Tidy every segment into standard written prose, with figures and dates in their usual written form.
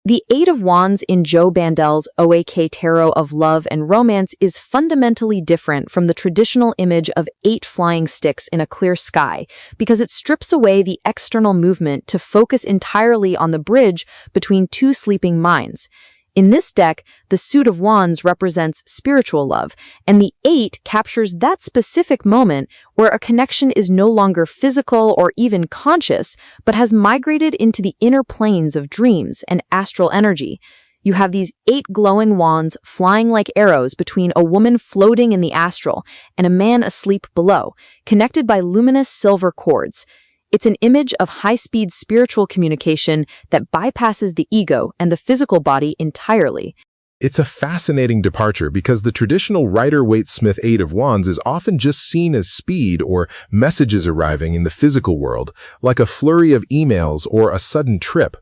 The Eight of Wands in Joe Bandel's OAK Tarot of Love and Romance is fundamentally different from the traditional image of 8 flying sticks in a clear sky because it strips away the external movement to focus entirely on the bridge between 2 sleeping minds. In this deck, the suit of wands represents spiritual love, and the 8 captures that specific moment where a connection is no longer physical or even conscious, but has migrated into the inner planes of dreams and astral energy. You have these 8 glowing wands flying like arrows between a woman floating in the astral and a man asleep below, connected by luminous silver cords. It's an image of high-speed spiritual communication that bypasses the ego and the physical body entirely. It's a fascinating departure because the traditional Rider-Waite-Smith Eight of Wands is often just seen as speed or messages arriving in the physical world, like a flurry of emails or a sudden trip.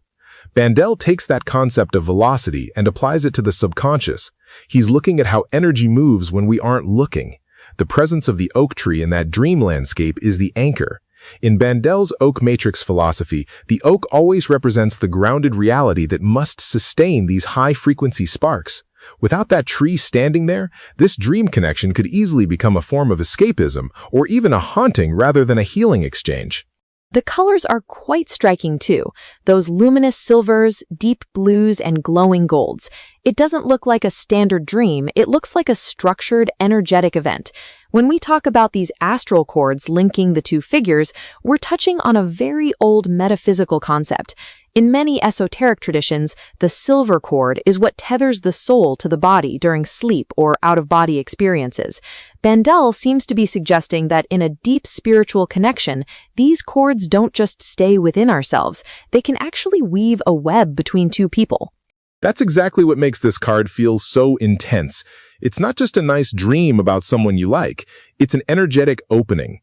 Bandel takes that concept of velocity and applies it to the subconscious. He's looking at how energy moves when we aren't looking. The presence of the oak tree in that dream landscape is the anchor. In Bandel's oak matrix philosophy, the oak always represents the grounded reality that must sustain these high-frequency sparks. Without that tree standing there, this dream connection could easily become a form of escapism or even a haunting rather than a healing exchange. The colors are quite striking too, those luminous silvers, deep blues, and glowing golds. It doesn't look like a standard dream, it looks like a structured, energetic event. When we talk about these astral cords linking the 2 figures, we're touching on a very old metaphysical concept. In many esoteric traditions, the silver cord is what tethers the soul to the body during sleep or out-of-body experiences. Bandel seems to be suggesting that in a deep spiritual connection, these cords don't just stay within ourselves, they can actually weave a web between 2 people. That's exactly what makes this card feel so intense. It's not just a nice dream about someone you like, it's an energetic opening.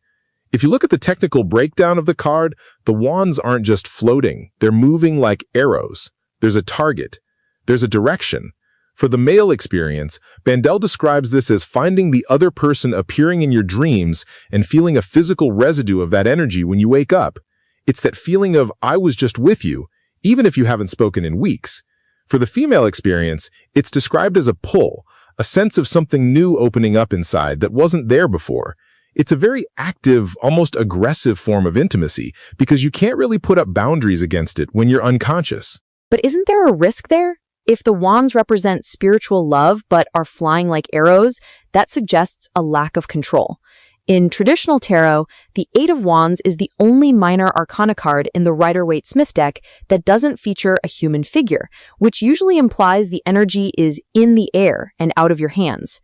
If you look at the technical breakdown of the card, the wands aren't just floating, they're moving like arrows. There's a target. There's a direction. For the male experience, Bandel describes this as finding the other person appearing in your dreams and feeling a physical residue of that energy when you wake up. It's that feeling of, I was just with you, even if you haven't spoken in weeks. For the female experience, it's described as a pull, a sense of something new opening up inside that wasn't there before. It's a very active, almost aggressive form of intimacy because you can't really put up boundaries against it when you're unconscious. But isn't there a risk there? If the wands represent spiritual love but are flying like arrows, that suggests a lack of control. In traditional tarot, the Eight of Wands is the only minor arcana card in the Rider-Waite-Smith deck that doesn't feature a human figure, which usually implies the energy is in the air and out of your hands.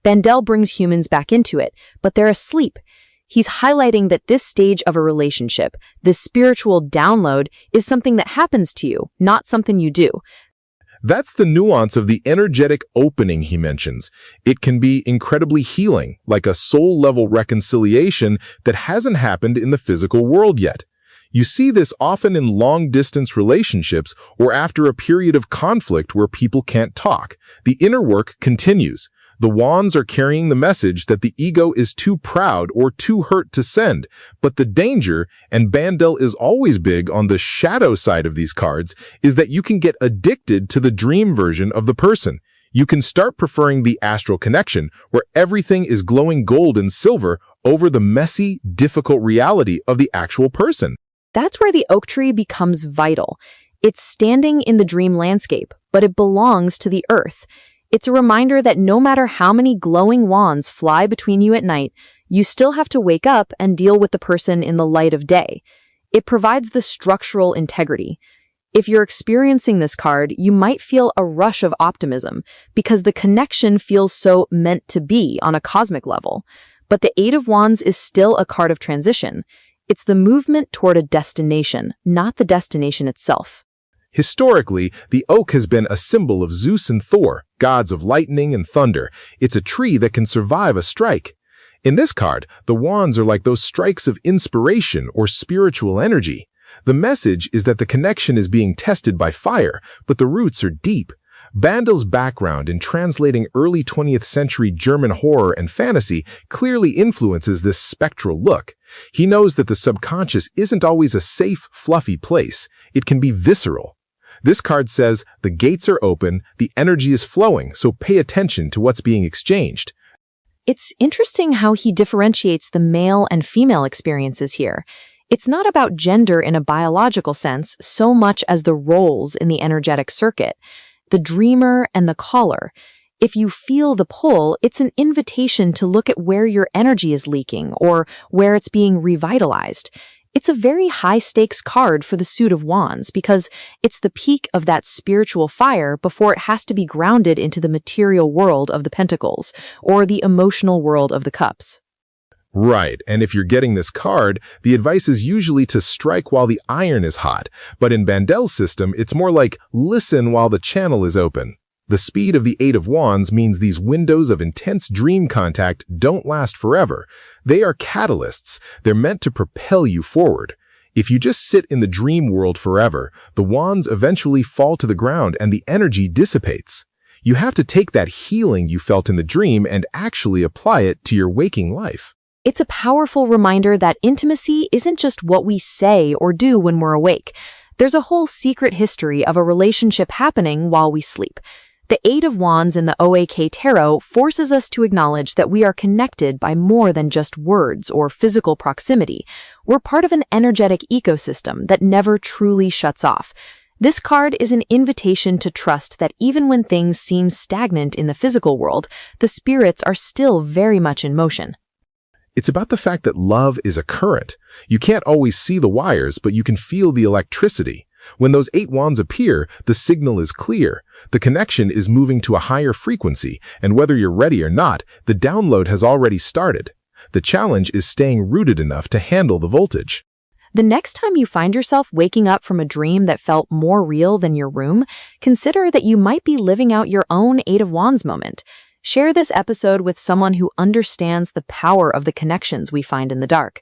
Bandel brings humans back into it, but they're asleep. He's highlighting that this stage of a relationship, this spiritual download, is something that happens to you, not something you do. That's the nuance of the energetic opening he mentions. It can be incredibly healing, like a soul-level reconciliation that hasn't happened in the physical world yet. You see this often in long-distance relationships or after a period of conflict where people can't talk. The inner work continues. The wands are carrying the message that the ego is too proud or too hurt to send. But the danger, and Bandel is always big on the shadow side of these cards, is that you can get addicted to the dream version of the person. You can start preferring the astral connection, where everything is glowing gold and silver, over the messy, difficult reality of the actual person. That's where the oak tree becomes vital. It's standing in the dream landscape, but it belongs to the earth. It's a reminder that no matter how many glowing wands fly between you at night, you still have to wake up and deal with the person in the light of day. It provides the structural integrity. If you're experiencing this card, you might feel a rush of optimism because the connection feels so meant to be on a cosmic level. But the Eight of Wands is still a card of transition. It's the movement toward a destination, not the destination itself. Historically, the oak has been a symbol of Zeus and Thor, gods of lightning and thunder. It's a tree that can survive a strike. In this card, the wands are like those strikes of inspiration or spiritual energy. The message is that the connection is being tested by fire, but the roots are deep. Bandel's background in translating early 20th century German horror and fantasy clearly influences this spectral look. He knows that the subconscious isn't always a safe, fluffy place. It can be visceral. This card says the gates are open, the energy is flowing, so pay attention to what's being exchanged. It's interesting how he differentiates the male and female experiences here. It's not about gender in a biological sense so much as the roles in the energetic circuit. The dreamer and the caller. If you feel the pull, it's an invitation to look at where your energy is leaking or where it's being revitalized. It's a very high-stakes card for the Suit of Wands because it's the peak of that spiritual fire before it has to be grounded into the material world of the Pentacles or the emotional world of the Cups. Right, and if you're getting this card, the advice is usually to strike while the iron is hot, but in Bandel's system, it's more like listen while the channel is open. The speed of the Eight of Wands means these windows of intense dream contact don't last forever. They are catalysts. They're meant to propel you forward. If you just sit in the dream world forever, the wands eventually fall to the ground and the energy dissipates. You have to take that healing you felt in the dream and actually apply it to your waking life. It's a powerful reminder that intimacy isn't just what we say or do when we're awake. There's a whole secret history of a relationship happening while we sleep. The Eight of Wands in the OAK Tarot forces us to acknowledge that we are connected by more than just words or physical proximity. We're part of an energetic ecosystem that never truly shuts off. This card is an invitation to trust that even when things seem stagnant in the physical world, the spirits are still very much in motion. It's about the fact that love is a current. You can't always see the wires, but you can feel the electricity. When those eight wands appear, the signal is clear. The connection is moving to a higher frequency, and whether you're ready or not, the download has already started. The challenge is staying rooted enough to handle the voltage. The next time you find yourself waking up from a dream that felt more real than your room, consider that you might be living out your own Eight of Wands moment. Share this episode with someone who understands the power of the connections we find in the dark.